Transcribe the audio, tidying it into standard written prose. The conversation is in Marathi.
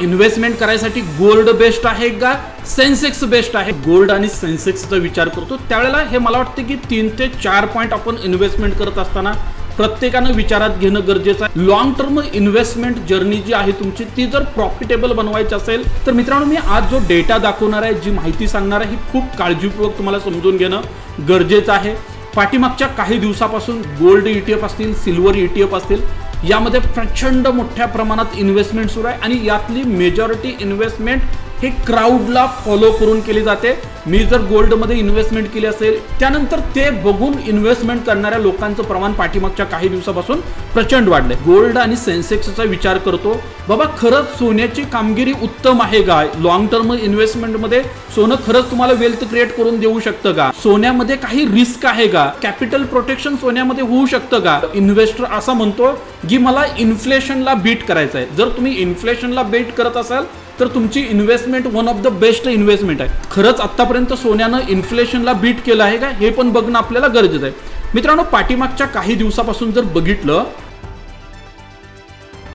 इन्व्हेस्टमेंट करायसाठी गोल्ड बेस्ट आहे का सेन्सेक्स बेस्ट आहे? गोल्ड आणि सेन्सेक्सचा विचार करतो त्यावेळेला हे मला वाटतं की 3 ते 4 पॉईंट आपण इन्व्हेस्टमेंट करत असताना प्रत्येकानं विचारात घेणं गरजेचं आहे. लॉंग टर्म इन्व्हेस्टमेंट जर्नी जी आहे तुमची ती जर प्रॉफिटेबल बनवायची असेल तर मित्रांनो मी आज जो डेटा दाखवणार आहे, जी माहिती सांगणार आहे, ही खूप काळजीपूर्वक तुम्हाला समजून घेणं गरजेचं आहे. पाठीमागच्या काही दिवसापासून गोल्ड ETF असतील, सिल्वर ETF असतील, यामध्ये प्रचंड मोठ्या प्रमाणात इन्व्हेस्टमेंट सुरू आहे आणि यातली मेजॉरिटी इन्व्हेस्टमेंट हे क्राऊडला फॉलो करून केली जाते. मी जर गोल्डमध्ये इन्व्हेस्टमेंट केली असेल त्यानंतर ते बघून इन्व्हेस्टमेंट करणाऱ्या लोकांचं प्रमाण पाठीमागच्या काही दिवसापासून प्रचंड वाढलंय. गोल्ड आणि सेन्सेक्सचा विचार करतो, बाबा खरंच सोन्याची कामगिरी उत्तम आहे का? लॉंग टर्म इन्व्हेस्टमेंटमध्ये सोनं खरंच तुम्हाला वेल्थ क्रिएट करून देऊ शकतं का? सोन्यामध्ये काही रिस्क आहे का? कॅपिटल प्रोटेक्शन सोन्यामध्ये होऊ शकतं का? इन्व्हेस्टर असा म्हणतो की मला इन्फ्लेशनला बीट करायचं आहे. जर तुम्ही इन्फ्लेशनला बीट करत असाल तर तुमची investment one of the best investment आहे. खरंच आतापर्यंत सोन्यानं इन्फ्लेशनला बीट केलं आहे का हे पण बघणं आपल्याला गरजेचं आहे. मित्रांनो पाठीमागच्या काही दिवसापासून जर बघितलं